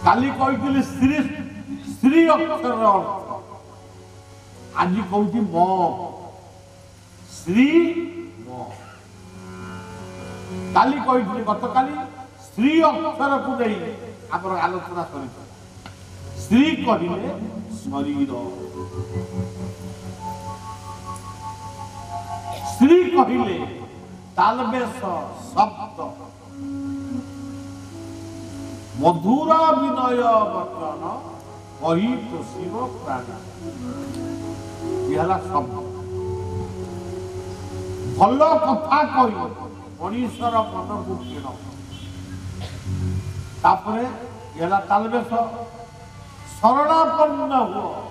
काली कही स्त्री स्त्री अक्षर अर्थ आज कहूँ म श्री म काली कही गत काली स्त्री अक्षर को नहीं आप आलोचना कर स्त्री कहले शरीर स्त्री कहले तालबेश शब्द मधुर विनय वचन कही तो शिव प्राण यह शब्द भल कथा कही मनीषर मन को किण तापरे यह तालबेश शरणापन्न हुआ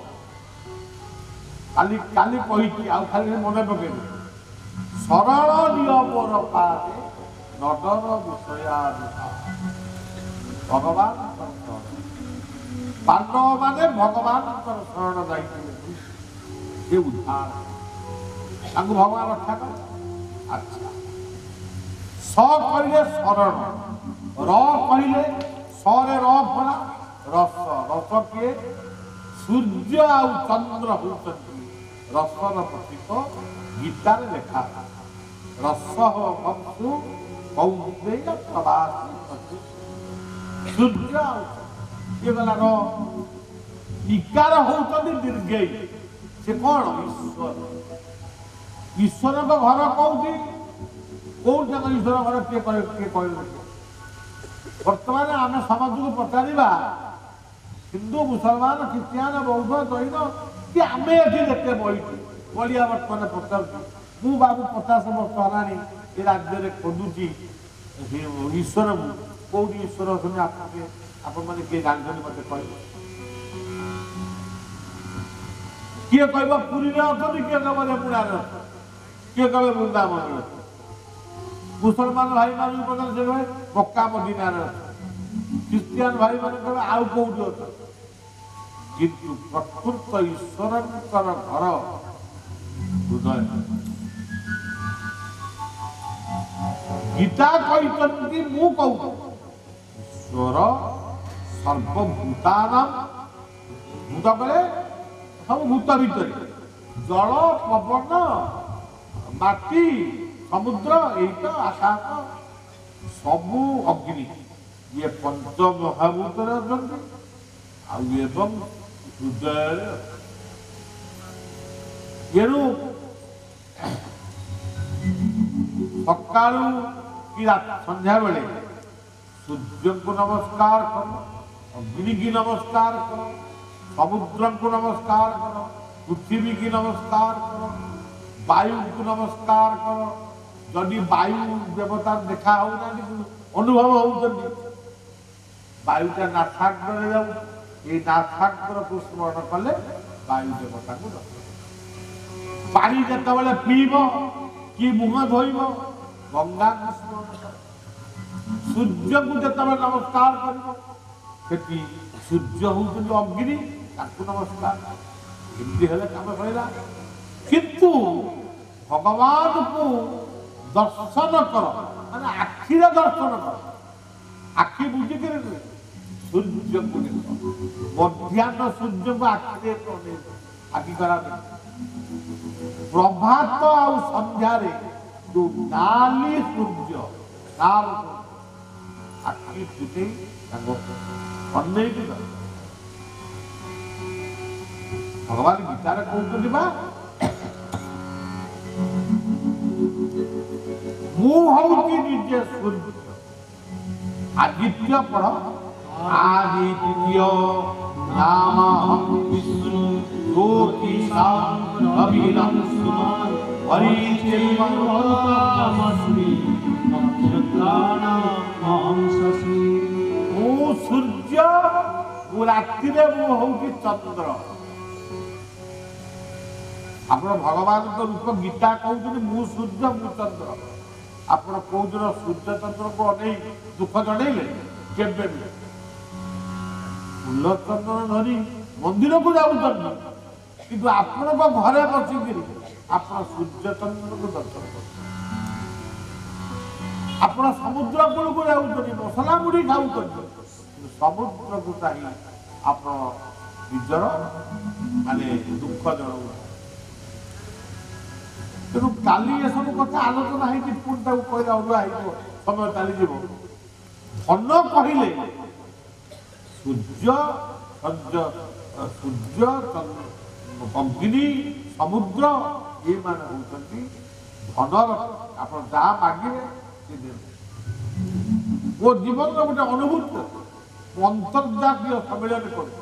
काली काली कही आउ खाली मन पके शरण दिय मोर पादे नडर विषया भगवान पांडव माने भगवान शरण जाइए उद्धार भगवान रक्षा कर अच्छा स कहले शरण र कहले सरे र फला रस रस किए सूर्य आउ चंद्र होती रसर प्रतीक गीतार लेखा रस वंशु कौंतेय प्रवासी सूर्य ये गला रो इकार होती दीर्घ से कौन ईश्वर ईश्वर को घर कौटी कौन जगह ईश्वर घर किए कह बर्तमान आम समाज को पचारा हिंदू मुसलमान ख्रीस्टान बौद्ध जैन कि आम ये देखे बही बलिया बर्तमान पचार मु बाबू 50 वर्ष है ये राज्य में खोजुची ईश्वर कौट ईश्वर आपण मैंने किए जानते मत कह किए कह पुरी में अच्छा किए कह मुड़ार किए कह वृंदावन मुसलमान भाई मान पचार से कहे मक्का मदीनार ख्रीस्टान भाई मान कहे आउ कौटी अच्छा किंतु प्रकृत ईश्वर घर हृदय गीता कहते मु कहूँ ईश्वर सर्वभूतानां भूत कले सब भूत भितर जल पवन माटी समुद्र यही आकाश सबू अग्नि ये पंच महाभूत एवं हृदय एणु सका कि संध्या बेले सूर्य को नमस्कार करो अग्नि की नमस्कार करो समुद्र को नमस्कार करो पृथ्वी की नमस्कार करो वायु को नमस्कार करो जदि वायु देवता देखा होना अनुभव हो वायुटा नासाग्र जाऊ ये नासाग्र को स्मरण कले वायु देवता को पानी जिते पीब कि मुह धोब गंगा को स्मरण कर सूर्य को जिते नमस्कार कर सूर्य हूँ अग्नि नमस्कार एमती हेले काम सैला किंतु भगवान को दर्शन कर माने आखिर दर्शन कर आखि बुझी कर सूर्य को मध्याह्न सूर्य को आखिरे आखि करा प्रभात और संध्यारे जो नाली सूर्य लाल आखि फुटे भगवान गीतार कहते बा मुझे निजे सूर्य आदित्य पढ़ आदित्य नाम हम विष्णु ज्योतिषां अभिनं सुमन परिचिन्मस्मि नक्षत्राणां अहं शशि ओ सूर्य वो रात्रि में हूँ चंद्र आप भगवान रूप गीता कहते मु सूर्य मु चंद्र आप कौन सूर्य चंद्र को अनेक दुख जड़े केवे फूल चंदन धरी मंदिर को जाऊँ कि आपण घरे बसिक आप सूर्य चंद्र को दर्शन कर आप समुद्र कूल को जाऊँ मसला मुड़ी खाऊ ସମୁଦ୍ରକୁ ଚାହିଁ ଆପଣ ନିଜର ମାନେ ଦୁଃଖ ଜଣାଉ। ତେଣୁ କାଲି ଏସବୁ କଥା ଆଲୋଚନା ହେଇଛି, ପୁଣି ତାକୁ କହିଲେ ଅଡୁଆ ହେଇଯିବ, ସମୟ ଚାଲିଯିବ। ଧନ କହିଲେ ସୂର୍ଯ୍ୟ ଅଗ୍ନି ସମୁଦ୍ର ଏମାନେ ହଉଛନ୍ତି ଧନର। ଆପଣ ଯାହା ମାଗିବେ ସେ ଦେବେ। ମୋ ଜୀବନର ଗୋଟେ ଅନୁଭୂତି, ଅନ୍ତର୍ଜାତୀୟ ସମ୍ମିଳନୀ କରୁଛି।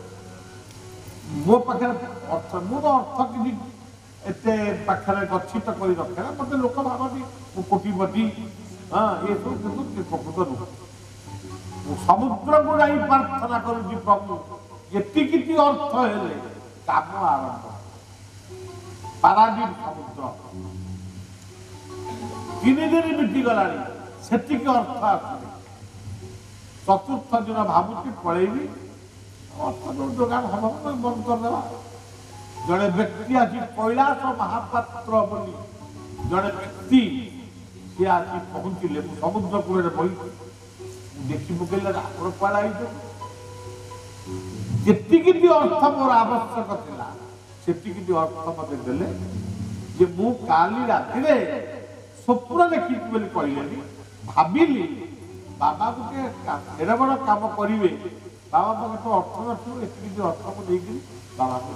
ମୋ ପାଖରେ ଅର୍ଥ, ମୁଁ ତ ଅର୍ଥ କିଛି ଏତେ ପାଖରେ ଗଚ୍ଛିତ କରି ରଖେ ନା। ମତେ ଲୋକ ଭାବନ୍ତି ମୁଁ କୋଟିପତି, ଏସବୁ କିନ୍ତୁ ପ୍ରକୃତ ନୁହଁ। ମୁଁ ସମୁଦ୍ରକୁ ଯାଇ ପ୍ରାର୍ଥନା କରୁଛି, ପ୍ରଭୁ ଏତିକି ଅର୍ଥ ହେଲେ କାମ ଆରମ୍ଭ। ପାରାଦୀପ ସମୁଦ୍ର 3 ଦିନ ବିତିଗଲାଣି, ସେତିକି ଅର୍ଥ ଆସୁନି। ଚତୁର୍ଥ ଦିନ ଭାବୁଛି ପଳେଇବି, ଅର୍ଥ ଯୋଗାଣ ହବ ବନ୍ଦ କରିଦେବା। ଜଣେ ବ୍ୟକ୍ତି ଆସି କୈଳାସ ମହାପାତ୍ର ବୋଲି ଜଣେ ବ୍ୟକ୍ତି, ସିଏ ଆସି ପହଞ୍ଚିଲେ। ମୁଁ ସମୁଦ୍ର କୂଳରେ ବହିଛି, ଦେଖି ପକେଇଲେ ଆପଣ କୁଆଡ଼େ ଆଇଛନ୍ତି। ଯେତିକି ଅର୍ଥ ମୋର ଆବଶ୍ୟକ ଥିଲା ସେତିକି ଅର୍ଥ ମତେ ଦେଲେ। ଯେ ମୁଁ କାଲି ରାତିରେ ସ୍ୱପ୍ନ ଦେଖିଛି ବୋଲି କହିଲେନି, ଭାବିଲି ବାବା ଗୋଟେ ଏଡ଼େ ବଡ଼ କାମ କରିବେ, ବାବା ପାଖେ ତ ଅର୍ଥ ନଥିବ, ଏତିକି ଅର୍ଥକୁ ନେଇକିରି ବାବାକୁ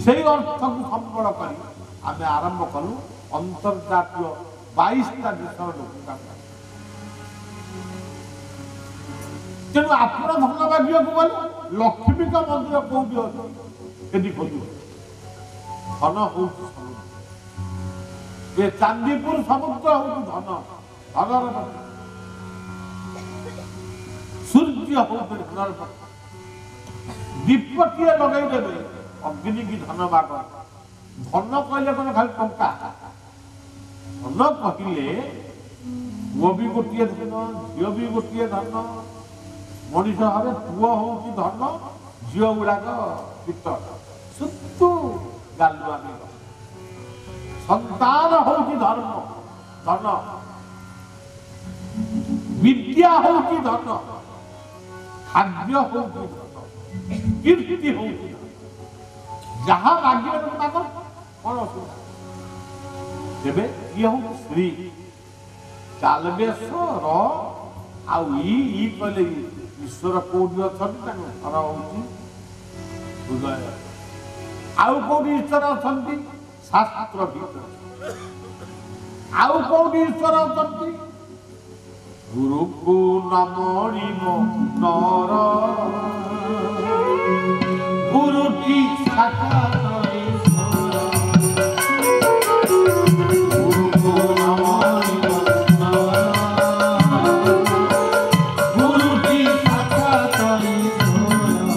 ସେଇ ଅର୍ଥକୁ ସମ୍ବଳ କରି ଆମେ ଆରମ୍ଭ କଲୁ ଅନ୍ତର୍ଜାତୀୟ 22ଟା ଦେଶର ଲୋକଙ୍କୁ। ତେଣୁ ଆପଣ ଧନ ମାଗିବାକୁ ଗଲେ ଲକ୍ଷ୍ମୀଙ୍କ ମନ୍ଦିର କୋଉଠି ଅଛି ସେଠି ଖୋଜିବେ। ଧନ ହଉଛି ସମୁଦ୍ର, ଏ ଚାନ୍ଦିପୁର ସମୁଦ୍ର ହଉଛି ଧନ, ଧନର ପଥ। ସୂର୍ଯ୍ୟ ହଉଛି ଧନର ପଥ। ଦୀପଟିଏ ଲଗେଇଦେବେ, ଅଗ୍ନି କି ଧନ ମାଗ। ଧନ କହିଲେ କଣ ଖାଲି ଟଙ୍କା? ଧନ କହିଲେ ପୁଅ ବି ଗୋଟିଏ ଧନ, ଝିଅ ବି ଗୋଟିଏ ଧନ। ମଣିଷ ଭାବେ ପୁଅ ହଉଛି ଧନ, ଝିଅ ଗୁଡାକ ପିତଳ ସୁତୁ ଗାଲୁଆ। ସନ୍ତାନ ହଉଛି ଧର୍ମ, ଧନ। ବିଦ୍ୟା ହଉଛି ଧନ, ଖାଦ୍ୟ ହଉଛି ଧନ, କୀର୍ତ୍ତି ହଉଛି ଧନ। ଯାହା ମାଗିବେ ମାଗ, କଣ ଅସୁବିଧା? ତେବେ ଇଏ ହଉଛି ଶ୍ରୀ କାଲବେଶ୍ୱର। ଆଉ ଇ କହିଲେ ଈଶ୍ୱର କୋଉଠି ଅଛନ୍ତି? ତାଙ୍କ ଘର ହଉଛି ହୃଦୟ। ଆଉ କୋଉଠି ଈଶ୍ୱର ଅଛନ୍ତି? ଶାସ୍ତ୍ର ଭିତରେ। ଆଉ କୋଉଠି ଈଶ୍ୱର ଅଛନ୍ତି? ଗୁରୁକୁ ନମଣିବ ନର, ଗୁରୁଟି ସାକ୍ଷାତ ଈଶ୍ୱର। ଗୁରୁକୁ ନମଣିବ ନର, ଗୁରୁଟି ସାକ୍ଷାତ ଈଶ୍ୱର।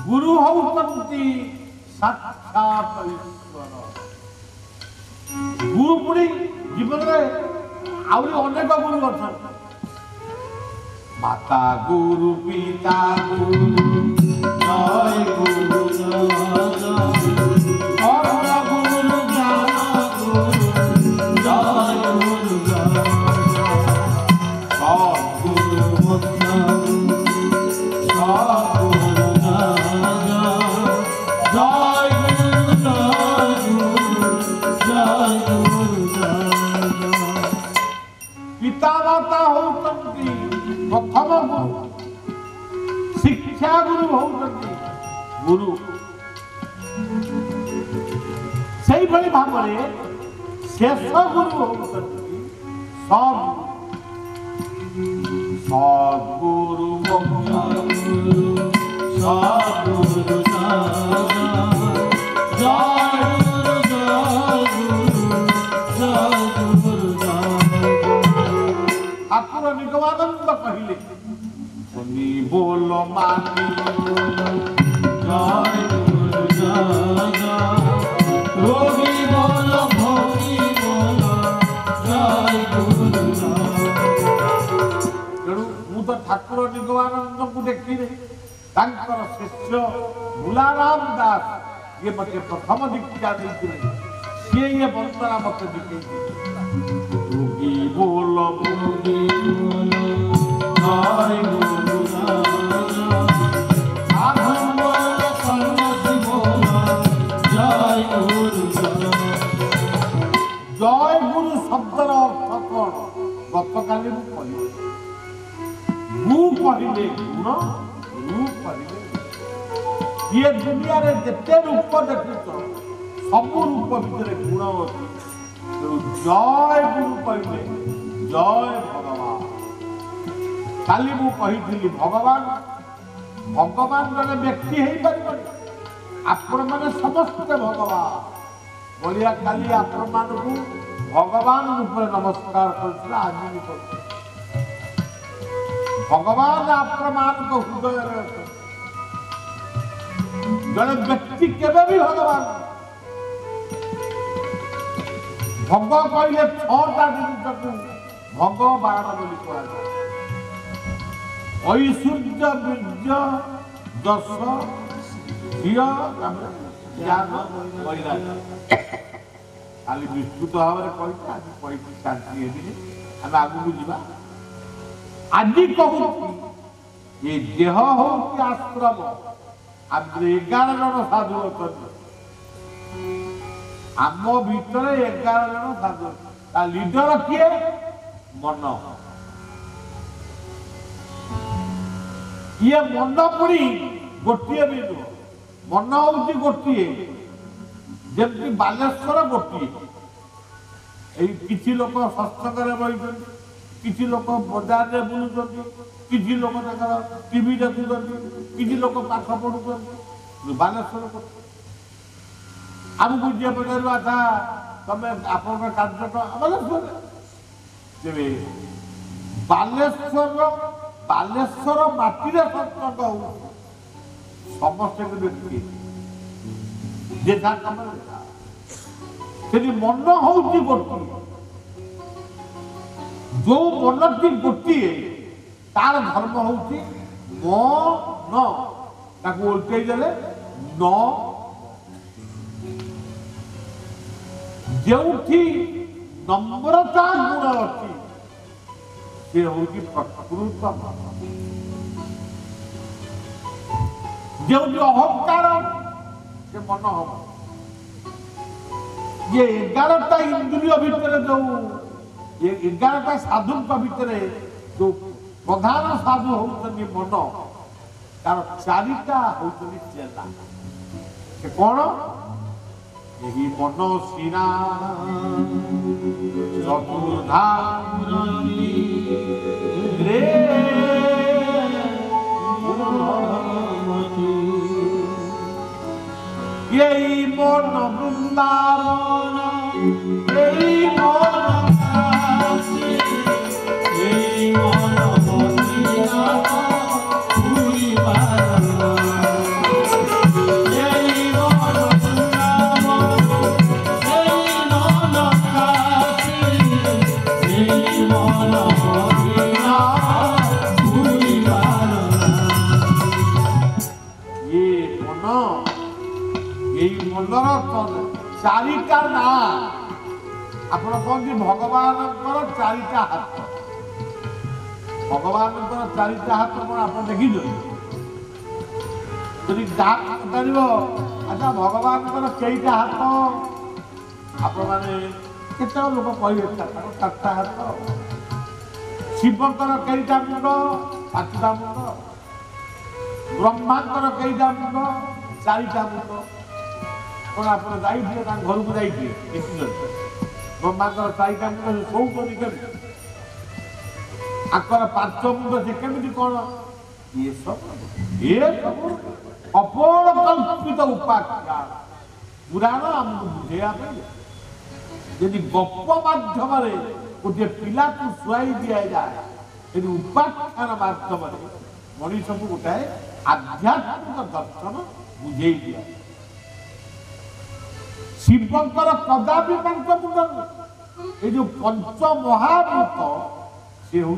ଗୁରୁ ହଉଛନ୍ତି ସାକ୍ଷାତ ଈଶ୍ୱର। ଗୁରୁ ପୁଣି ଜୀବନରେ ଆହୁରି ଅନେକ ଗୁରୁ ଅଛନ୍ତି। ମାତା ଗୁରୁ, ପିତା ଗୁରୁ, ଜୟ ଗୁରୁ ଜୟ, ଅର୍ଣ ଗୁରୁ, ଜ୍ଞାନ ଗୁରୁ, ଜୟ ଗୁରୁ ଜୟ, ସଦ୍ଗୁରୁ ମୁକ୍ତ ଗୁରୁ, ସଦ୍ଗୁରୁ ଜୟ ଜୟ। ପିତା ମାତା ହଉଛନ୍ତି ପ୍ରଥମ ଗୁରୁ, ଶିକ୍ଷା ଗୁରୁ ହଉଛନ୍ତି ଗୁରୁ। ସେଇଭଳି ଭାବରେ ଶେଷ ଗୁରୁ ହଉଛନ୍ତି ସଦ୍ଗୁରୁ। ସଦ୍ଗୁରୁ ସଦ୍ଗୁରୁ ଠାକୁର ନିଗମାନନ୍ଦ କହିଲେ, ଶୁଣି ବୋଲ ମାନି ଜୟ ଗୁରୁ ଜୟ, ରୋଗୀ ବୋଲ ଭୋଗୀ ବୋଲ ଜୟ ଗୁରୁ ଜୟ। ତେଣୁ ମୁଁ ତ ଠାକୁର ନିଗମାନନ୍ଦଙ୍କୁ ଦେଖିଲି, ତାଙ୍କର ଶିଷ୍ୟ ମୁଲାରାମ ଦାସ, ଇଏ ମତେ ପ୍ରଥମ ଦୀକ୍ଷା ଦେଇଥିଲେ। ସିଏ ଇଏ ବନ୍ଦନା ମତେ ଶିଖେଇଥିଲେ। ରୋଗୀ ବୋଲ ଭୋଗୀ ବୋଲ गु कहले गुण रु कहले ये दुनिया रे जेते रूप देखुच सब रूप भितर गुण अछि तो जय गुरु कहले जय भगवान काली मु कहिथिली भगवान भगवान जने व्यक्ति हेई परिबनी आपण माने समस्त भगवान बोलिया काली आपण मानकु भगवान ऊपर नमस्कार करथिला आज भी कर भगवान आपण मान को हृदय रे जने व्यक्ति केबे भी भगवान भग कहले छटा जिनिस भगवान बोली कहला ऐश्वर्य वीर्य दश ज्ञान वैराग्य खाली विस्तृत भाव में कही आज कही शांति आम आगू जा आज कहूँ ये देह हो कि आश्रम आम 11 जन साधु अच्छा आम भीतर 11 जन साधु लीडर किए मन ये मन पुणी गोटे भी नुह मन हूँ गोटे जमी बालेश्वर गोटे किसी लोक सत्संग बही किसी लोक बजार में बुलूं किसी लोक टीवी देखुं किसी लोक पाठ पढ़ुं बालेश्वर आमको जी पचार था तुम आप कार्यक्रम बालेश्वर बालेश्वर माटी सत्संग हो समस्ते व्यक्ति जेठा कम मन हूँ गोटे जो मन टी गोटे तार धर्म हूँ मन उल्टे देले न जो नम्रता गुण अच्छी से हूँ प्रकृत जो अहंकार से मन हम ये 11टा इंद्रिय भितर जो ये 11टा साधु भितर जो प्रधान साधु होती मन तार 4टा होती चेला से कौन यही मन सीना चतुर्धा यही मन वृंदावन यही मन काशी यही मन मदीना पूरी बारना यही मन वृंदावन यही मन काशी यही मन मदीना पूरी बारना ये मन यही मनर 4टा ना आप कहते भगवान 4टा हाथ भगवान 4टा हाथ कौन आप देखी पचार अच्छा भगवान कईटा हाथ आप केत लोक कहे 4टा हाथ शिवकर कईटा मुंड 5टा मुंड ब्रह्मांकर कईटा मुंड 4टा मुंड कौन आप जाइए घर को जाइए ब्रह्मांडर 4टा मुंड शोक आकर 5 मुंड से केमी कौन ये सब अपोल कल्पित उपाख्या पुराण आमको बुझेगा यदि गप माध्यम गोटे पिला को शुआई दि जाए यदि उपाख्यान माध्यम मनीष को गोटाए आध्यात्मिक दर्शन बुझे दिया शिवंकर कदापि पंचमुंड ये जो पंच महाभूत से हूँ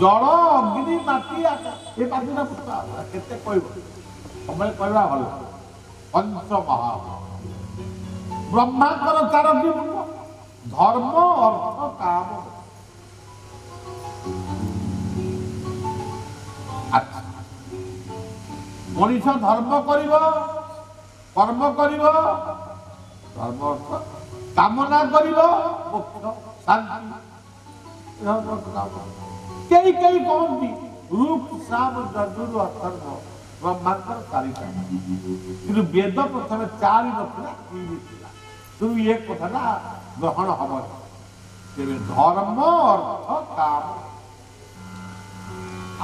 जल अग्नि माटी आकाश ये पांचटा पुस्तक केते कहब समय कहवा भल पंच महाभूत ब्रह्मांकर 4टी मुंड धर्म अर्थ काम मनीष धर्म कर कर्म कर धर्म अर्थ कामना कर मोक्ष शांति कई कई कहती रूप साम जजुर अथर्व ब्रह्मांडर चारिटा कि वेद प्रथम चारि नथिला तू ये कथा ग्रहण हम धर्म अर्थ काम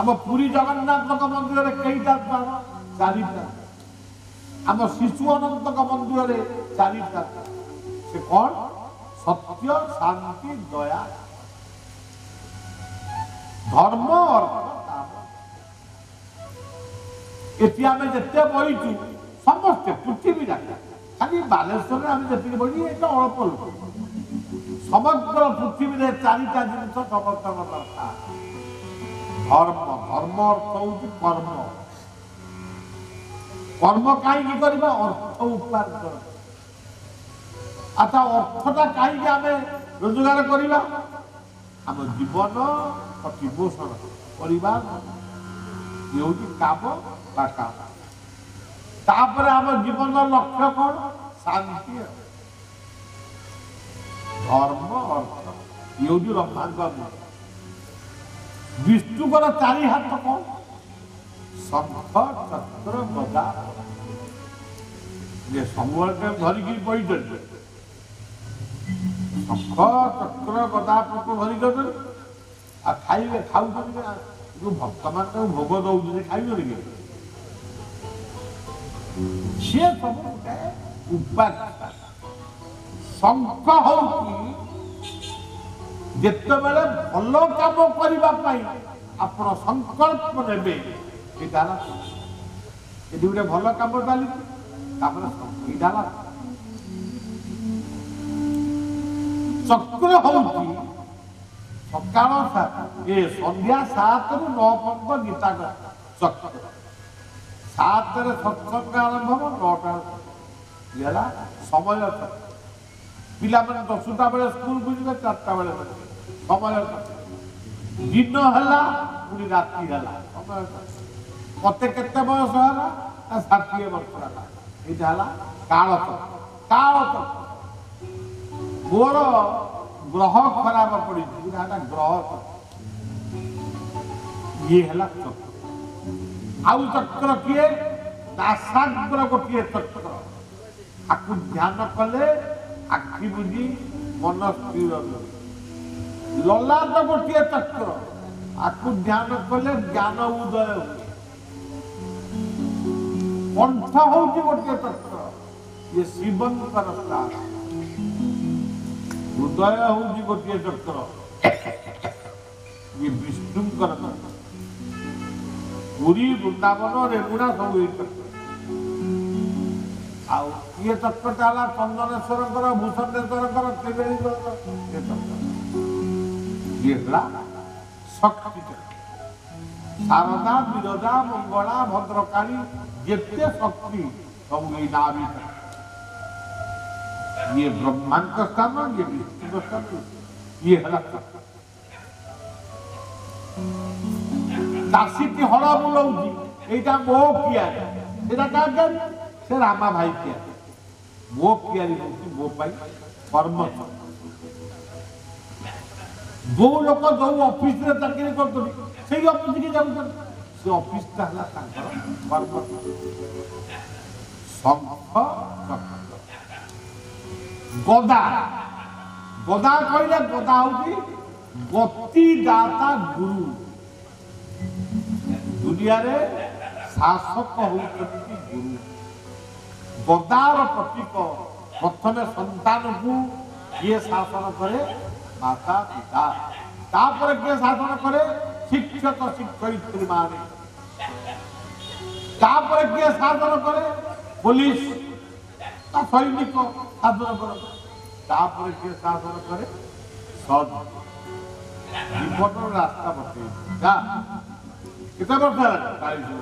आम पुरी जगन्नाथ मंदिर कईटा द्वार चारिटा आम शिशु अनंत मंदिर चारिटा से कौन सत्य शांति दया धर्म अर्थ काम एटी आम जिते बहीचु समस्ते पृथ्वी जाता खाली बालेश्वर आम जी बही एक अल्प लोक समग्र पृथ्वी में चारिटा जिन समस्त दरकार धर्म धर्म अर्थ हूँ कर्म कर्म कहीं करवा अर्थ उपार्जन अच्छा अर्थटा कहीं आम रोजगार करवा आम जीवन प्रतिपोषण परिवार ये काम बा काम तापर आम जीवन लक्ष्य कौन शांति धर्म अर्थ ये ब्रह्मांड विष्णुकर चारि हाथ कौन शंख चक्र गदा ये सबुआल धरिकी बैठे शंख चक्र गदा पत्र धरिक आ खाइबे खाऊ जो भक्त मान भोग दौर खाइबे सी सब उपाय शंख हो जिते बेले भल काम करने आप संकल्प ने गोटे भल कम चली चक्र हूँ सकाल ये संध्या 7 रु 9 पर्यंत गीता चक्र 7 सत्संग आरंभ हम 9टा समय पिला मैंने 10टा बेले स्कूल को जाए 4टा बेले समय दिन है पूरी राति है समय मत के बयस है 60 वर्ष है काल काल मोर ग्रह खराब पड़ी ग्रह ये है चक्र आउ चक्र किए नासाग्र गोटे चक्र आपको ध्यान कले आखि बुझी मन स्थिर ललाट गोटे चक्र आपको ध्यान कले ज्ञान उदय कंठ हूँ गोटे चक्र ये शिवंकर स्थान हृदय हूँ गोटे चक्र ये विष्णुकर चक्र पुरी वृंदावन रेमुणा सब चक्र आउ ये चक्रटा है चंदनेश्वर भूषणेश्वर त्रिवेणी ये शक्ति शारदा विरजा मंगला भद्रकाली जिते शक्ति सब नामी ये ब्रह्मांड का स्थान ये विष्णु का स्थान ये है दासी की हड़ा बुलाऊँ यहाँ मो किया से रामा भाई किया मो किया मो कर्म जो लोग जो ऑफिस रे चाकरी करते ऑफिस की जाऊँ से ऑफिस का कर्म शंख गदा गदा कहले गदा हूँ गतिदाता गुरु दुनिया रे शासक होती गुरु गदार प्रतीक प्रथम संतान को ये शासन करे माता पिता तापर किए शासन करे शिक्षक शिक्षयित्री माने तापर किए शासन करे पुलिस सैनिक शासन करे तापर किए शासन करे सद विपद रास्ता बते कितना वर्ष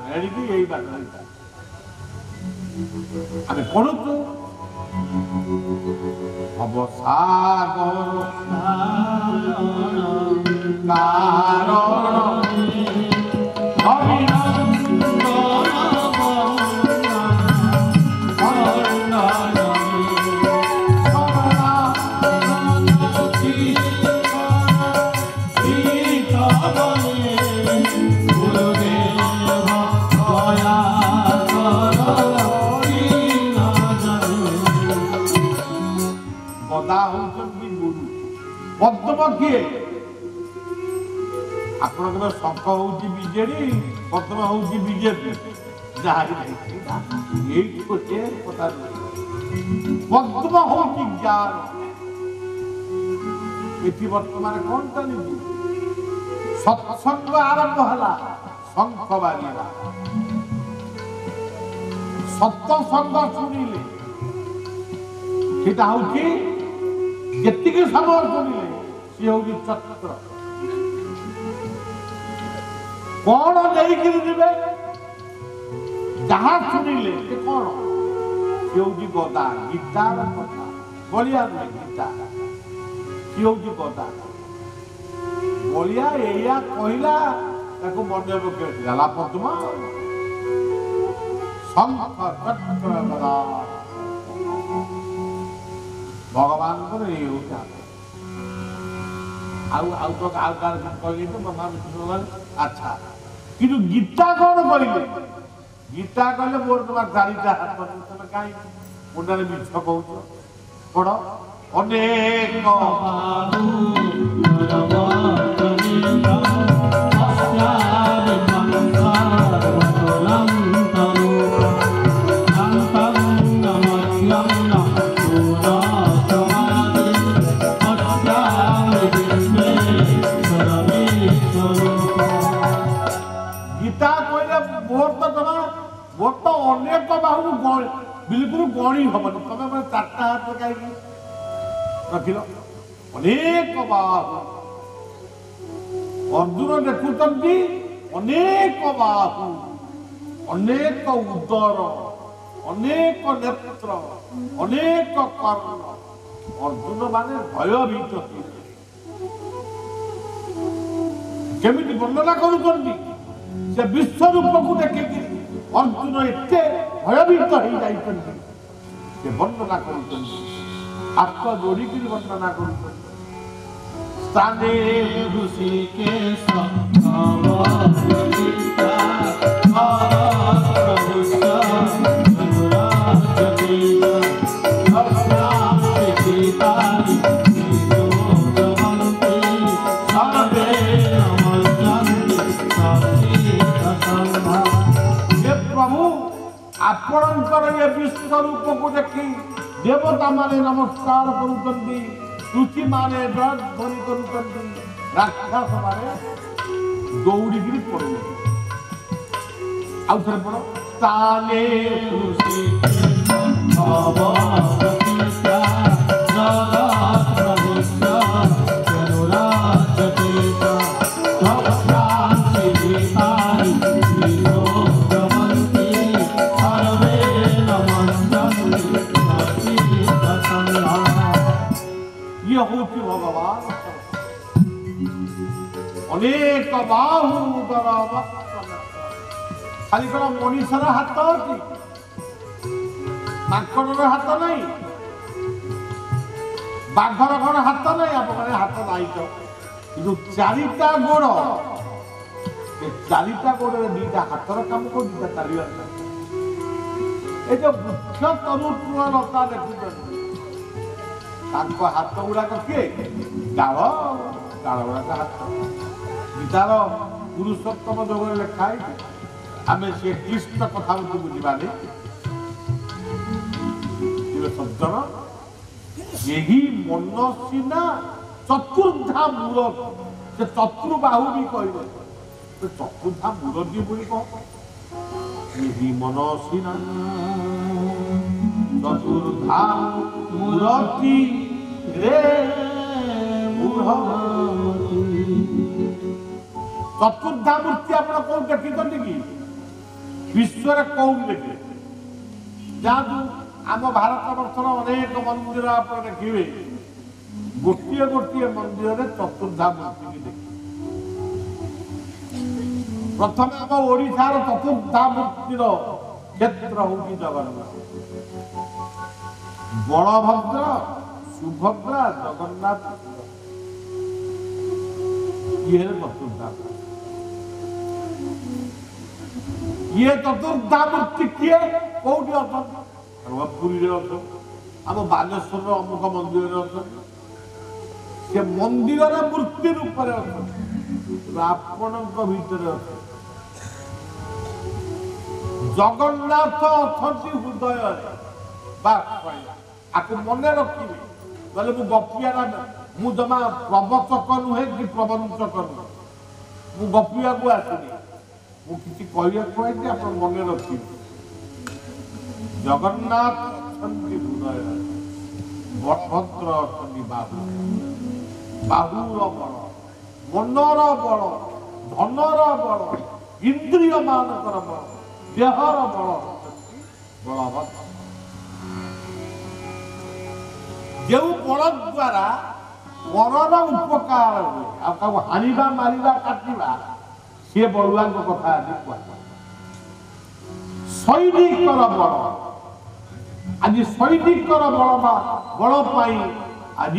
है यही बात आमे पढ़ुचु अब सागर ଗଦା ହଉଛନ୍ତି ଗୁରୁ। ପଦ୍ମ କିଏ? ଆପଣଙ୍କର ଶଙ୍ଖ ହଉଛି ବିଜେଡି, ପଦ୍ମ ହଉଛି ବିଜେପି। ଏଇଠି ଗୋଟେ କଥା, ପଦ୍ମ ହଉଛି ଜ୍ଞାନ। ଏଠି ବର୍ତ୍ତମାନ କଣ ଚାଲିଛି? ସତ୍ସଙ୍ଗ ଆରମ୍ଭ ହେଲା, ଶଙ୍ଖ ବାଜିଲା। ସତ୍ସଙ୍ଗ ଶୁଣିଲେ ସେଟା ହଉଛି ଯେତିକି ସମୟ ଶୁଣିଲେ ସିଏ ହଉଛି ଚକ୍ର। କଣ ନେଇକିରି ଯିବେ? ଯାହା ଶୁଣିଲେ ସେ କଣ? ସେ ହଉଛି ଗଦା, ଗୀତାର କଥା। ବଳିଆ ନୁହେଁ, ଗୀତା ସିଏ ହଉଛି ଗଦା। ବଳିଆ ଏଇଆ କହିଲା, ତାକୁ ମନେ ପକେଇଥିଲା ପଦ୍ମ। ଶଙ୍ଖ ଚକ୍ର ଗଦା ଭଗବାନଙ୍କର ଏଇ ହଉଛି ଆଉ ତ ଆଉ କାହାର କହିଲେ ବ୍ରହ୍ମା ବିଷ୍ଣୁ। ଆଚ୍ଛା, କିନ୍ତୁ ଗୀତା କଣ କହିଲେ? ଗୀତା କହିଲେ ମୋର তোমার ଚାରିଟା ହାତ, ତମେ କାହିଁକି ମୁଣ୍ଡରେ ମିଛ କହୁଛ? ପଢ। ଅନେକ गीता कहले मोर तो अनेक बाहु बिल्कुल गणी हबन। तमे मैं चारटा हाथ कहीं रखिल अनेक बाहु। अर्जुन देखुचंती अनेक बाहु, अनेक उदर, अनेक नेत्र, अनेक कर्ण। अर्जुन माने भयभीत केमिति वर्णना करुचंती से विश्व रूप को देखिए अर्जुन एते भयभीत हो जाइछंती से वर्णना करुचंती। आत्मा जोड़ी की वर्णना करुचंती। स्थाने ऋषिकेश आपणकर ये विश्व रूप को देखी देवता माने नमस्कार करुचंती, ऋषि माने ध्वनि करुचंती, राक्षस माने दौड़िकी पड़े। आउ थे पड़ ताले भगवान अनेक बाहु खाली कौन मनीषर हाथ अच्छी, माकड़ हाथ नहीं, बाघर कौन हाथ नहीं, आप हाथ नहीं कि चारिटा गोड़, चारिटा गोड़ दीटा हाथर काम कर चलिए। ये जो वृक्ष तरुण लता देखुं हाथ गुड़ाक किए डाल डाल गुड़ाक हाथ। गीतार पुरुषोत्तम जोग लिखाई आम से क्लिष्ट कथा बुझानी सज्जन यही मन सीना चतुर्धा मूल से चतुर्बाहु भी कहले चतुर्धा मूर्ति बोली कह यही मन सीना चतुर्धा मूर्ति रे चतुर्धा मूर्ति आप देखी कि विश्व कौन देखे जातु आम भारत वर्षर अनेक मंदिर आप देखिए गोटे गोटे मंदिर में चतुर्धा मूर्ति की देखे। प्रथम आम ओडिशार चतुर्धा मूर्तिर क्षेत्र हूँ जगन्नाथ, बलभद्र, सुभद्रा, जगन्नाथ ये चतुर्धा। ये चतुर्धामूर्ति किए कौटी अच्छा पुरी आम बालेश्वर अमुक मंदिर से मंदिर मूर्ति रूप आपण भीतर जगन्नाथ अच्छा हृदय आपको मन रखी बोले मु गपिया मु जमा प्रवचक नुहे कि प्रबंचक नुहे मु गपिया को आसनी मु किसी कहते आप मन रखी जगन्नाथ हृदय बलभद्र बाहु बाहुर बल मनर बल धनर बल इंद्रिय मानकर बल देहर बल बलभद्र जो बल द्वारा परर उपकार हुए हाणिबा मारिबा काटिबा सी बड़ुआ कथा आज कह सैनिकर बल आज सैनिकर बल पाई आज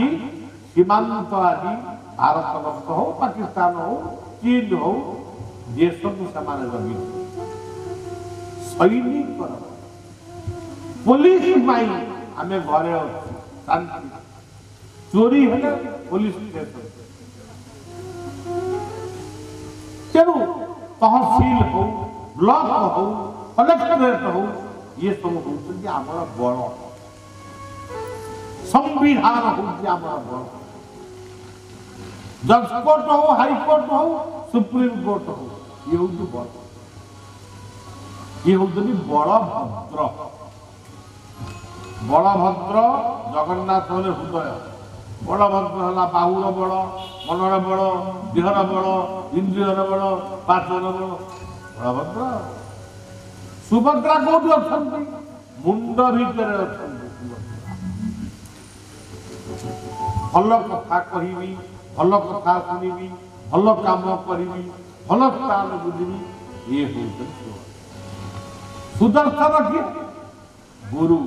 सीमांत आदि भारत वर्ष हो पाकिस्तान हो चीन हो ये सब सामान लगी सैनिकर पुलिस पाई आम घरे शांति चोरी है पुलिस स्टेशन तेणु तहसील हो ब्लॉक हो कलेक्टरेट हो ये सब होती आमर बल संविधान होती आमर बल जज कोर्ट हो हाईकोर्ट हो सुप्रीम कोर्ट हो ये हूँ बल ये हूँ बलभद्र बलभद्र जगन्नाथ हले हृदय बलभद्र है बाहुर बल मनर बल देहर बल इंद्रियर बल पाचर बल बलभद्र सुभद्रा कौटी अच्छा मुंड भीतर भल कथा कहि भल कथा शुणी भल काम करी भल स्थान बुझी ये हूँ सुदर्शन किए गुरु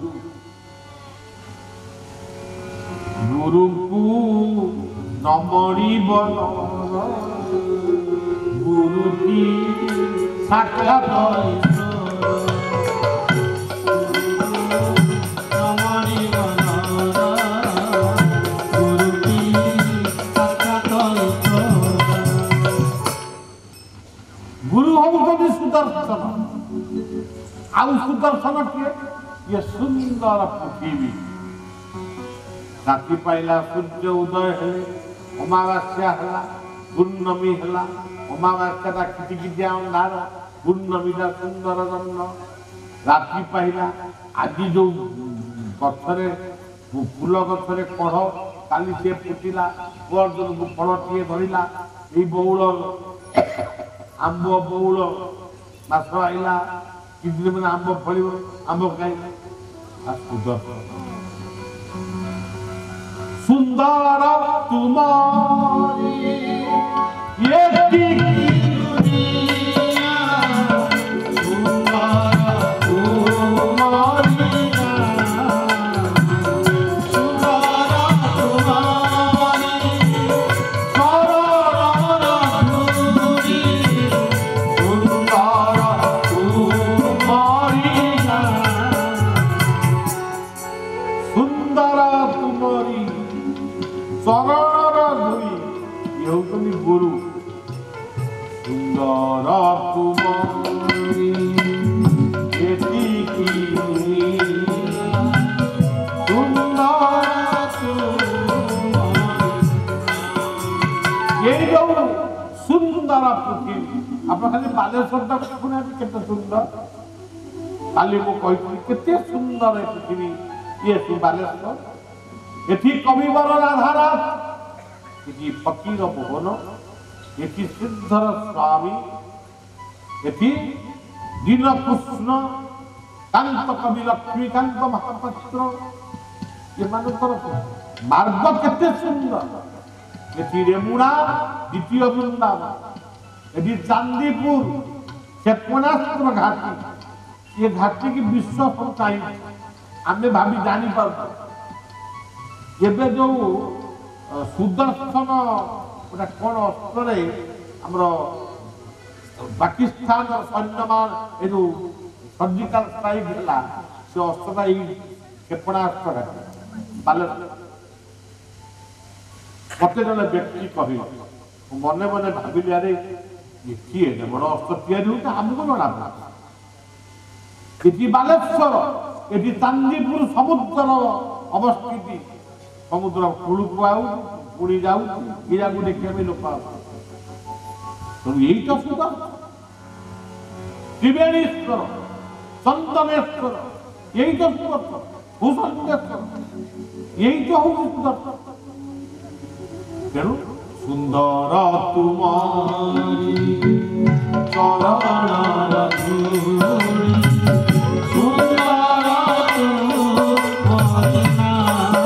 गुरु को नमरी बल गुरु की साक्षात गुरु हम सुदर्शन आउ सुदर्शन किए ये सुंदर पृथ्वी राति पाइला सूर्य उदय है अमावास्या है पूर्णमी है अमावास्या किटिकिटिया अंधार पूर्णमी सुंदर रंग राति पाइला आज जो गछरे फूल गछरे कढ़ काली से फुटिला परदिन को फल टे धरला ये बौल आंब बौल मास आईला किसी दिन मैंने आंब फल आंब खाइला सुंदर तुम्हारी ये दुनिया सुंदर तुम्हारी सुंदर तुम्हारी सरल धूरी सुंदर तुम्हारी सुंदर तुम्हारी सरल धुई ये होती गुरु सुंदर तुम्हारी सुंदर ये जो सुंदर पृथ्वी आप खाली बालेश्वर शुणे केते सुंदर काली मु केते सुंदर पृथ्वी ये बालेश्वर एथि कविवर राधारात एथि फकीर भुवन एथि सिद्धर स्वामी एथि दीन कृष्ण कांत कवि लक्ष्मीकांत महापात्र ये मानकर मार्ग केते सुंदर एथि रेमुणा द्वितीय वृंदावन एथि चांदीपुर क्षेपणास्त्र घाटी ये घाटी की विश्व सच्चाई आमे भाभी जानी पारु एबे जो सुदर्शन गोटे कौन अस्त्र ପାକିସ୍ତାନ ସୈନ୍ୟମାନ ଏ ଯୋଉ ସର୍ଜିକାଲ ଷ୍ଟ୍ରାଇକ୍ ହେଲା ସେ ଅସ୍ତ୍ରଟା ଏଇ କ୍ଷେପଣାସ୍ତ୍ର ବାଲେଶ୍ୱର ମତେ ଜଣେ ବ୍ୟକ୍ତି କହିଲେ ମୁଁ ମନେ ମନେ ଭାବିଲି ଆରେ କିଏ ବଡ ଅସ୍ତ୍ର ତିଆରି ହଉଛି ଆମକୁ ଜଣା ଏଠି ବାଲେଶ୍ୱର ଏଠି ଚାନ୍ଦିପୁର ସମୁଦ୍ର ଅବସ୍ଥିତି ସମୁଦ୍ର କୂଳକୁ ଆଉଛି ପୁଣି ଯାଉଛି ଏହାକୁ ଦେଖିବା ପାଇଁ ଲୋକ ଆସୁଛନ୍ତି ଏଇ ତ ସୁନ୍ଦର ତ୍ରିବେଣୀଶ୍ୱର ଚନ୍ଦନେଶ୍ୱର ଏଇ ତ ସୁନ୍ଦର ଭୂଷଣ୍ଡେଶ୍ୱର ଏଇ ତ ହଉଛି ସୁନ୍ଦର ତେଣୁ ସୁନ୍ଦର ତୁମ ଚରଣର ଧୂଳି ସୁନ୍ଦର ତୁମରି ନାମ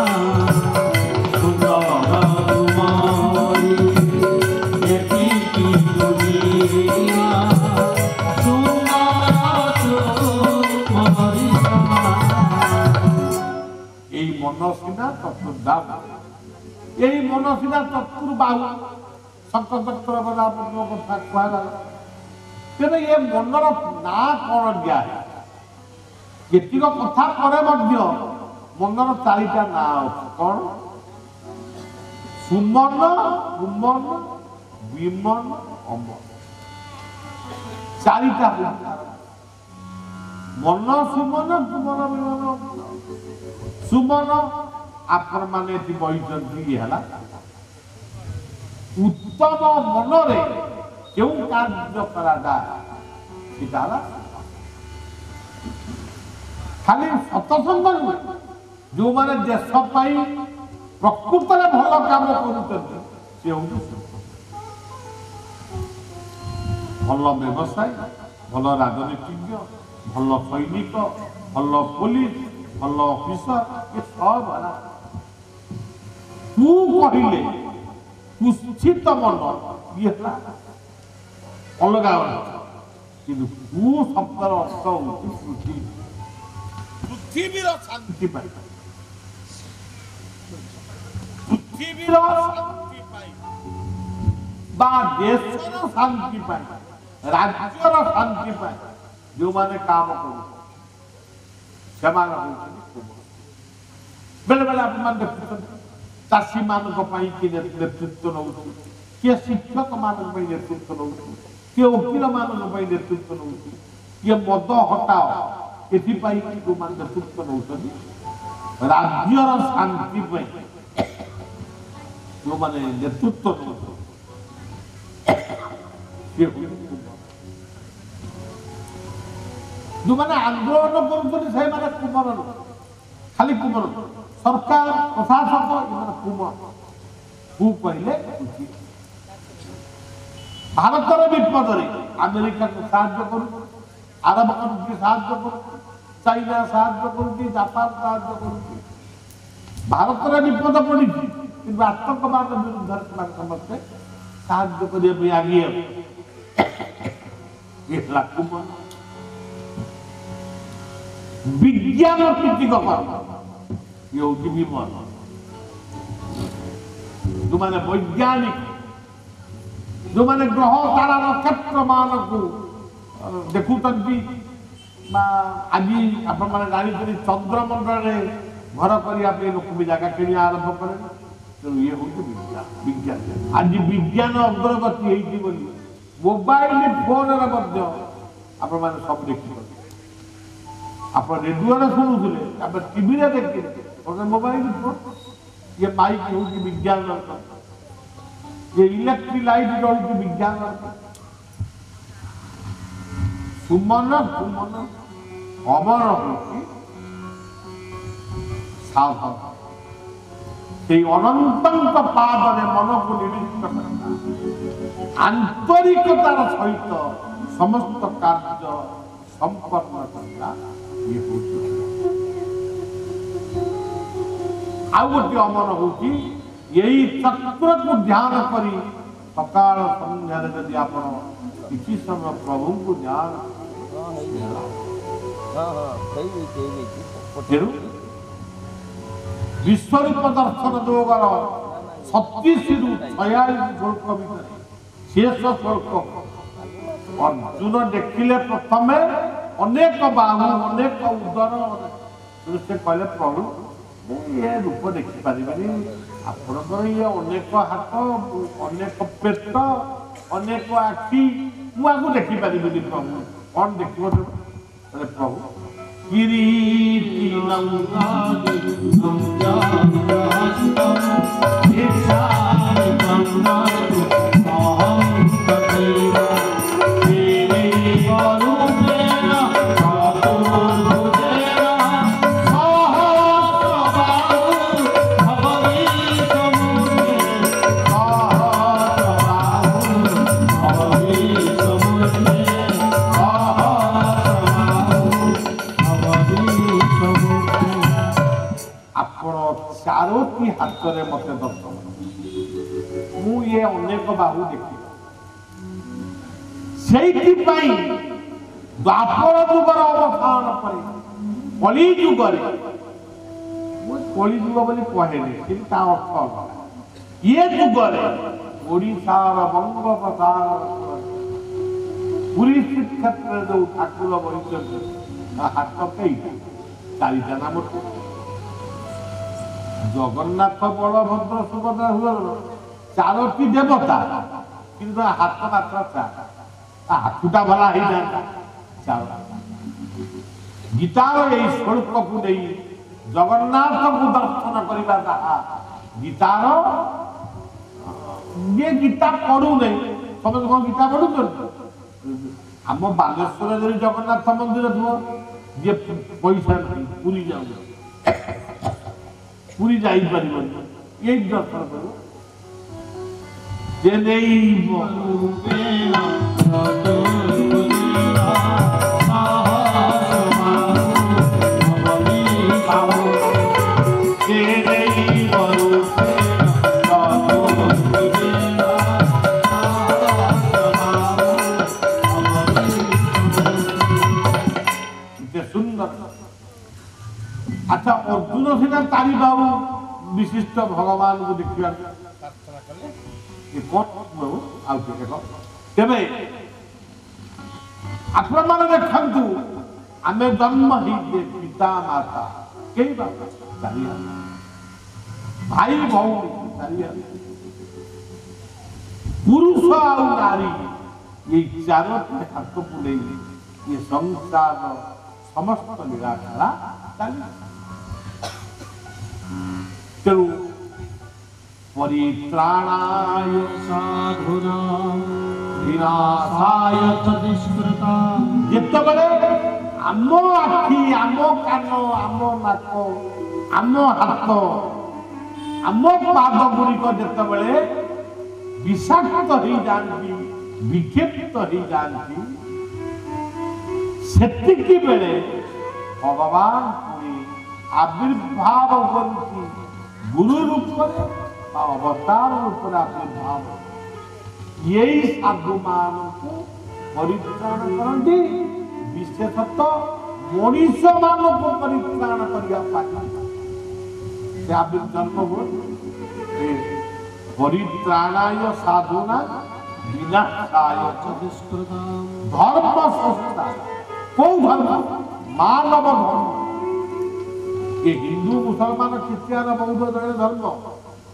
ସୁନ୍ଦର ତୁମରି ଏତିକି ଦୁନିଆ ସୁନ୍ଦର ତୁମରି ନାମ এই মনসিনা চতুর্দাম এই মনসিনা চতুর্বাহু শঙ্কর আপনার কথা কুহগলা তেমনি এ মনর না কଣ ଦିଆ ଯେତିକ କଥା ପରେ ମଧ୍ୟ ମନର ଚାରିଟା ନାଁ ଅଛି କଣ ସୁମନ କୁମନ ବିମନ ଅମନ ଚାରିଟା ମନ ସୁମନ କୁମନ ବିମନ ସୁମନ ଆପଣ ମାନେ ଏଠି ବହିଛନ୍ତି ହେଲା ଉତ୍ତମ ମନରେ କେଉଁ କାର୍ଯ୍ୟ କରାଯାଏ ସେଟା ହେଲା ଖାଲି ସତସଙ୍ଗ ନୁହେଁ ଯୋଉମାନେ ଦେଶ ପାଇଁ ପ୍ରକୃତରେ ଭଲ କାମ କରୁଛନ୍ତି ସେ ହଉଛି ଭଲ ବ୍ୟବସାୟୀ ଭଲ ରାଜନୀତିଜ୍ଞ ଭଲ ସୈନିକ ଭଲ ପୋଲିସ ଭଲ ଅଫିସର ଏ ସବ ହେଲା ତୁ କହିଲେ କୁଶ୍ଚିତ ମନ ଇଏ ହେଲା ଅଲଗା କିନ୍ତୁ ତୁ ଶବ୍ଦର ଅର୍ଥ ହଉଛି ପୃଥିବୀ ପୃଥିବୀର ଶାନ୍ତି ପାଇଁ ପୃଥିବୀର ଶାନ୍ତି ପାଇଁ ବା ଦେଶର ଶାନ୍ତି ପାଇଁ ରାଜ୍ୟର ଶାନ୍ତି ପାଇଁ ଯୋଉମାନେ କାମ କରୁଛନ୍ତି ସେମାନେ ହଉଛନ୍ତି ବେଳେ ବେଳେ ଆପଣମାନେ ଦେଖୁଛନ୍ତି ଚାଷୀ ମାନଙ୍କ ପାଇଁ କିଏ ନେତୃତ୍ୱ ନେଉଛି କିଏ ଶିକ୍ଷକ ମାନଙ୍କ ପାଇଁ ନେତୃତ୍ୱ ନେଉଛି କିଏ ଓକିଲ ମାନଙ୍କ ପାଇଁ ନେତୃତ୍ୱ ନେଉଛି କିଏ ମଦ ହଟାଅ ଏଥିପାଇଁ ଯୋଉମାନେ ନେତୃତ୍ୱ ନେଉଛନ୍ତି ରାଜ୍ୟର ଶାନ୍ତି ପାଇଁ ଯୋଉମାନେ ନେତୃତ୍ୱ ନେଉଛନ୍ତି ଯୋଉମାନେ ଆନ୍ଦୋଳନ କରୁଛନ୍ତି ସେମାନେ କୁମର ଖାଲି କୁମର ସରକାର ପ୍ରଶାସକ ଏମାନେ କୁମର କୁ କହିଲେ ଭାରତର ବିପଦରେ ଆମେରିକାକୁ ସାହାଯ୍ୟ କରୁଛି ଆରବ କଣ୍ଟ୍ରି ସାହାଯ୍ୟ କରୁଛି ଚାଇନା ସାହାଯ୍ୟ କରୁଛି ଜାପାନ ସାହାଯ୍ୟ କରୁଛି ଭାରତରେ ବିପଦ ପଡିଛି କିନ୍ତୁ ଆତଙ୍କବାଦ ବିରୁଦ୍ଧରେ ସେମାନେ ସମସ୍ତେ ସାହାଯ୍ୟ କରିବା ପାଇଁ ଆଗେଇ ହେଲା କୁମର ବିଜ୍ଞାନ ଭିତ୍ତିକ କର୍ମ ଇଏ ହଉଛି ବିମନ ଯୋଉମାନେ ବୈଜ୍ଞାନିକ ଯୋଉମାନେ ଗ୍ରହ ତାରା ନକ୍ଷତ୍ର ମାନଙ୍କୁ ଦେଖୁଛନ୍ତି ବା ଆଜି ଆପଣମାନେ ଜାଣିଛନ୍ତି ଚନ୍ଦ୍ରମଣ୍ଡଳରେ ଘର କରିବା ପାଇଁ ଲୋକ ବି ଜାଗା କିଣିବା ଆରମ୍ଭ କଲେ ତେଣୁ ଇଏ ହଉଛି ବିଜ୍ଞାନ ଆଜି ବିଜ୍ଞାନ ଅଗ୍ରଗତି ହେଇଛି ବୋଲି ମୋବାଇଲ ଫୋନରେ ମଧ୍ୟ ଆପଣମାନେ ସବୁ ଦେଖିଛନ୍ତି ଆପଣ ରେଡିଓରେ ଶୁଣୁଥିଲେ ତାପରେ ଟିଭିରେ ଦେଖିଲେ ମୋବାଇଲ ଫୋନ ଇଏ ମାଇକ୍ ହଉଛି ବିଜ୍ଞାନ ये इलेक्ट्रिक लाइट रही विज्ञान सुमन कुमन अमर होती साधन से अनंत पादे मन को निविष्ट करना आंतरिकतार सहित समस्त कार्य संपन्न करना ये होती आउ गोटे अमर होती यही चक्र को ध्यान करी सकाल संध्या यदि आप किसी समय प्रभु को ध्यान विश्वरूप दर्शन जोगर 36 ରୁ 46 श्लोक भितर शेष श्लोक अर्जुन देखिले प्रथमे अनेक बाहु अनेक उदर से कहले प्रभु ये रूप देखी पारि आपणकर ये अनेक हाथ अनेक पेट अनेक आखि मुझे देखी पारि प्रभु कौन देख प्रभु किरीटी चारोटी हाथ में मत दर्शन मु ये अनेक बाहु देखी द्वापर जुगर अवसान पर कली जुगर कली जुग बोली कहेनि अर्थ अलग ये जुगर ओडिशार बंगोपसागर पुरी श्रीक्षेत्र जो ठाकुर बहिष्ठ हाथ कई चारिटा नाम जगन्नाथ बलभद्र सुभद्रा हुए चारोटी देवता किंतु हाथ मात्र हाथुटा भला ही गीतार यही स्वरूप को नहीं जगन्नाथ को दर्शन करवा गीतार ये गीता पढ़ू नहीं समझ कौन गीता पढ़ू आम बालेश्वर जगन्नाथ मंदिर थो जे पैसा नहीं पूरी जाऊ पूरी जाई परिबन ये दर्शन करो जे नहीं अच्छा अर्जुन सीना तारी बाबू विशिष्ट भगवान को देखा प्रार्थना कले कौन तेरे आपण मैंने देखु आम जन्म ही पिता माता कई चारि भाई भौणी चारि पुरुष आउ नारी ये चारोटी हाथ को नहीं ये संसार समस्त लीला खेला चली तेणु परित्राणाय साधूनां विनाशाय तदुष्कृता जेतबेले आम आखि आम कान आम नाक आम हाथ आम पाद गुड़िक जेतबेले विषाक्त हो जाती विक्षिप्त हो जाती सेतिकी बेले भगवान आविर्भाव करती गुरु रूप अवतार रूप आविर्भाव यही साधु मान को परित्राण करती विशेषतः मनीष मान को परित्राण करने जन्म परित्राणाय साधुना विनाशाय धर्म संस्था कौ धर्म मानव धर्म ये हिंदू मुसलमान ख्रिस्टियान बौद्ध जैन धर्म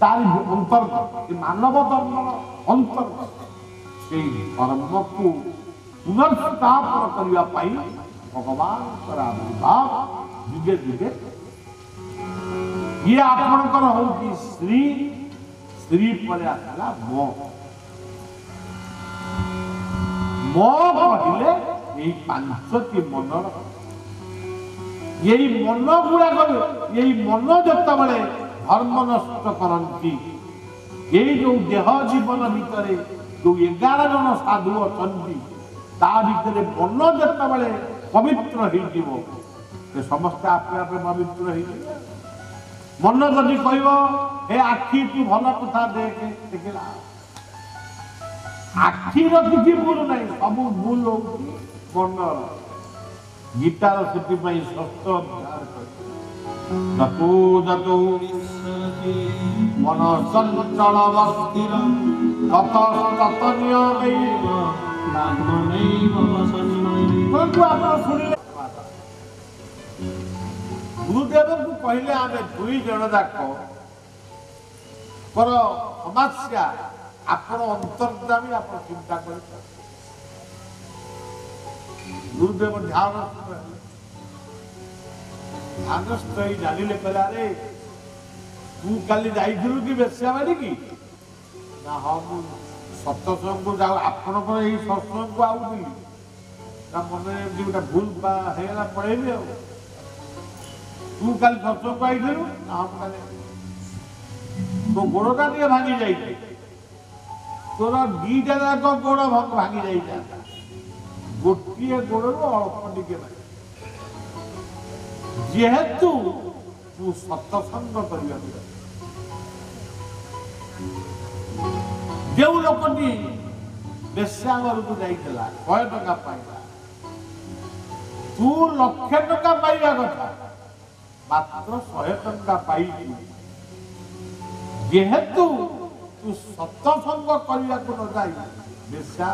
तार अंतर्गत मानव धर्म अंतर्गत से धर्म को पुनर्स्थापन करने भगवान आविर्भाव जुगे जुगे ये आपणकर हूँ श्री श्री पर आसला मो कहले यही पांचटी मनर यही मन गुड़ाक यही मन जत बड़े धर्म नष्ट करती यही जो देह जीवन भितर जो 11 जन साधु अच्छा भितर मन जत बड़े पवित्र हो समस्ते आपे आपे पवित्र मन जदि कह हे आखि तू भल कथा देखे देखला आखिर किसी भूल ना सब भूल हो मन गीतार से षष्ठ जतो जतो मन चंचल तत गुरुदेव को कहले आमे दुई जन जाक पर समस्या आपण अंतर्जामी आपण चिंता कर गुरुदेव ध्यानस्थ जानिले कहला रे तू काली जाइथिलु कि बेश्याबाड़ी की ना हम सत्संग को जाऊ आपण पर एही सत्संग को आउथिली ना मन एमती गोटे भूल हेला पड़ेबी आ तू काली सत्संग को आइथिलु ना हम काली तो गोड़टा टे भांगी जाई तोर दीटा जाक गोड़ भांगी जाई गोटे गोड़ अल्प टिके जेहेतु तू सत्संग करवा जो लोकटी बेश्यागर को जाइला 100 टका पाइला तू लक्षे टका पाइबा कथा मात्र 100 टका पाई जेहेतु तू सत्संग करने को न जाई बेश्या